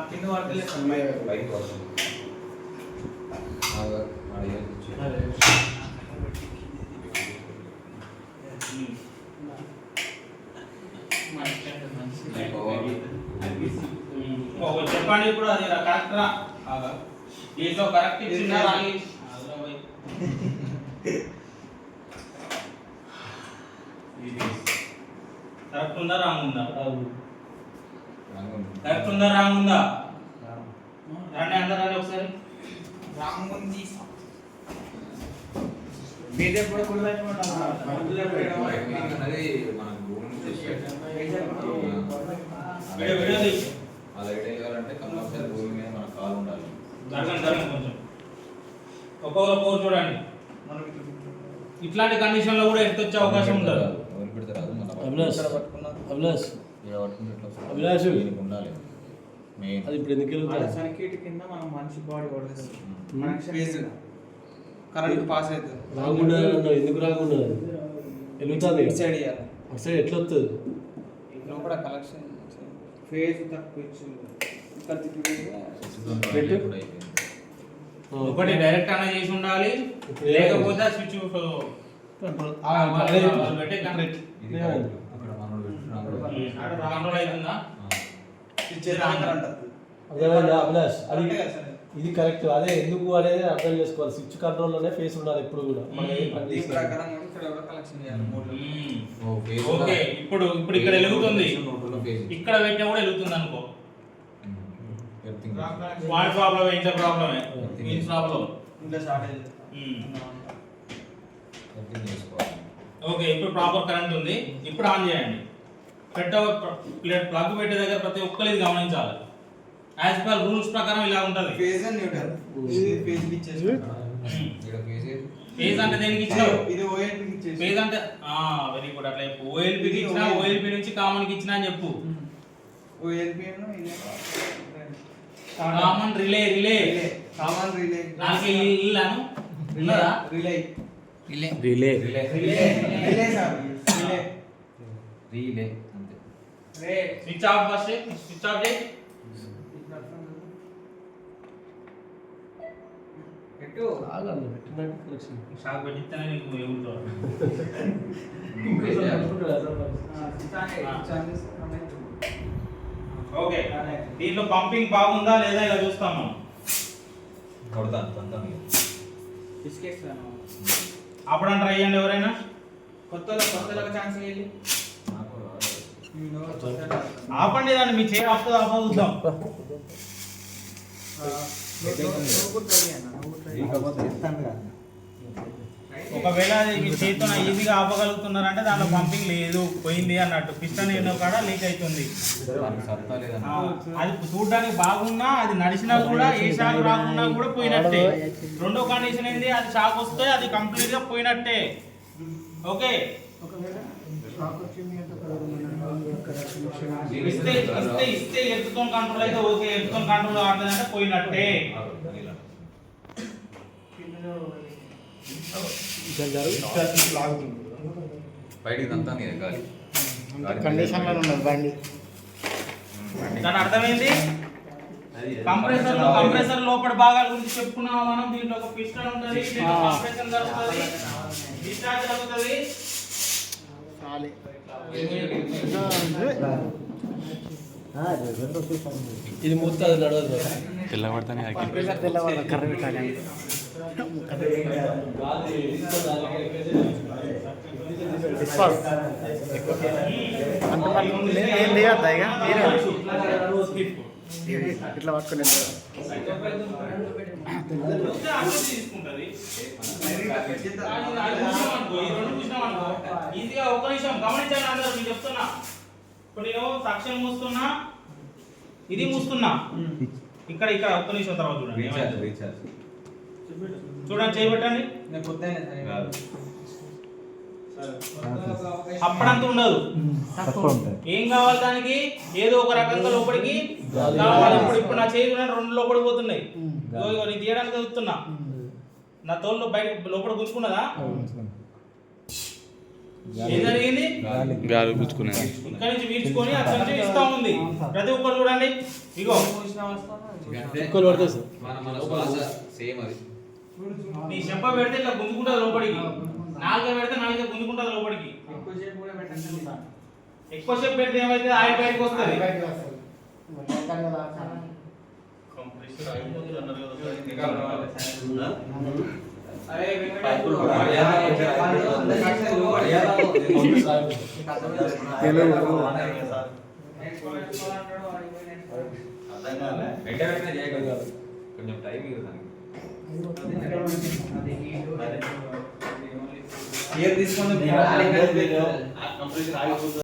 కింద వాడతలేదు బయట వస్తుంది. చెప్పండి ఇప్పుడు అది కరెక్ట్ రా దీంట్లో కరెక్ట్ ఇచ్చిందా కరెక్ట్ ఉందా రాంగ్ ఉందా కరెక్ట్ ఉందా రాంగ్ ఉందా రండి అందరూ రండి ఒకసారి రాంగ్ ఉంది మీదే కూడా ఒక్కొక్క చూడండి ఇట్లాంటి కండిషన్ లో కూడా ఎత్తొచ్చే అవకాశం ఉండదు. అది ఇప్పుడు ఎందుకు సర్క్యూట్ కింద మనం మనిషి బాడీ పడుతుంది కరెంట్ పాస్ అవుతుంది. రాకుండా ఎందుకు రాకుండా వెళ్తుంది సైడ్ ఇవ్వాలి అటు సైడ్ ఎట్లా వస్తుంది లోపల కలెక్షన్ ఫేజ్ తక్కువ ఇచ్చింది. ఒకటి డైరెక్ట్ అన్న చేసి ఉండాలి లేకపోతే స్విచ్ కంట్రోల్ అవుతుందా అభిలాష్ అది ఇది కరెక్ట్ అదే ఎందుకు అనేది అర్థం చేసుకోవాలి. స్విచ్ కంట్రోల్ లోనే ఫేస్ ఉండాలి ఎప్పుడు కూడా. ఓకే ఇప్పుడు ఇక్కడ వెలుగుతుంది ఇక్కడ పెట్టినా కూడా వెలుగుతుంది అనుకో. వాట్ ప్రాబ్లం ఏంటో ప్రాబ్లమే మీన్స్ ప్రాబ్లం ఓకే ఇప్పుడు ప్రాపర్ కరెంట్ ఉంది. ఇప్పుడు ఆన్ చేయండి. ప్లగ్ పెట్టే దగ్గర ప్రతి ఒక్కరు ఇది గమనించాలి. యాజ్ పర్ రూల్స్ ప్రకారం ఇలా ఉంటది. ఫేజ్ అండ్ న్యూట్రల్ ఇది ఫేజ్ కి ఇచ్చేసి ఇక్కడ ఫేజ్ అంటే దేనికి ఇచ్చావు ఇది ఓఎల్పి కి ఇచ్చేసి ఫేజ్ అంటే వెరీ గుడ్ అట్లా చెప్పు. ఓఎల్పి కి ఇచ్చినా ఓఎల్పి నుంచి కామన్ కి ఇచ్చినా అని చెప్పు. ఓఎల్పి అను ఇది కామన్ రిలే కామన్ రిలే నాకే ఇల్లాను రిలే సార్ రిలే అంతే. Switch off first switch off చేయి. పెట్టు ఆగండి పెట్టినట్టు కలెక్షన్ షాక్ పెట్టితేనే నీకు ఏముంటో ఓకే దీంట్లో పంపింగ్ బాగుందా లేదా ఇలా చూస్తాం మనం. కొడతాను బిస్కెట్స్ అప్పుడు ట్రై చేయండి ఎవరైనా కొత్తలకు ఛాన్స్ ఇవ్వండి. ఆపండి దాన్ని మీ చేయి ఆపుతుంది ఆపదుద్దాం. ఒకవేళ మీ చేతితో ఈజీగా ఆపగలుగుతున్నారంటే దాంట్లో పంపింగ్ లేదు పోయింది అన్నట్టు. పిస్టన్ ఎన్నో కాడ లీక్ అవుతుంది. అది చూడడానికి బాగున్నా అది నడిచినా కూడా ఏ షాక్ రాకుండా కూడా పోయినట్టే. రెండో కండిషన్ ఏంది అది షాక్ వస్తే అది కంప్లీట్ గా పోయినట్టే. ఓకే ఇస్తే ఎత్తుతో కంట్రోల్ అయితే ఓకే. ఎత్తుతో కంట్రోల్ ఆడలేదంటే పోయినట్టే. దాని అర్థమైంది. కంప్రెసర్ లోపల భాగాల గురించి చెప్పుకున్నాం మనం. దీంట్లో ఒక పిస్టన్ ఉంటుంది, కంప్రెసర్ జరుగుతుంది, డిశ్చార్జ్ జరుగుతుంది. ఇది మొత్తం అది నడవదు. తెల్లబడతానే ఇట్లా పట్టుకునే ఈజీగా ఒక్క నిమిషం గమనించండి అందరూ. నేను చెప్తున్నా ఇప్పుడు నేను సాక్ష్యం మూస్తున్నా ఇది మూస్తున్నా ఇక్కడ ఒక్క నిమిషం తర్వాత చూడండి. చూడండి చేయబెట్టండి. అప్పుడంతా ఉండదు. ఏం కావాలి దానికి ఏదో ఒక రకంగా లోపలికి కావాలి. ఇప్పుడు నా చేయి రెండు లోపలికి పోతున్నాయి. నేను తీయడానికి చదువుతున్నా. నా తోలు బయట లోపల గుంజుకున్నదా ఏం జరిగింది? గాలి పుచ్చుకునే ఇక్కడ నుంచి వీడ్చుకొని అక్కడి నుంచి ఇస్తా ఉంది. ప్రతి ఒక్కరు చూడండి, ఇగో చుక్కలు పడతాయి సార్. మన శ్వాస సేమ్ అది. నీ చెంప పెడితే ఇట్లా గుంజుకుంటుంది లోపలికి, నాలుక పెడితే నాలుక గుంజుకుంటుంది లోపలికి. ఎక్కువసేపు పెడితే ఏమైతే ఆయిల్ బయటకు వస్తుంది. కొంచెం టైం తీసుకొని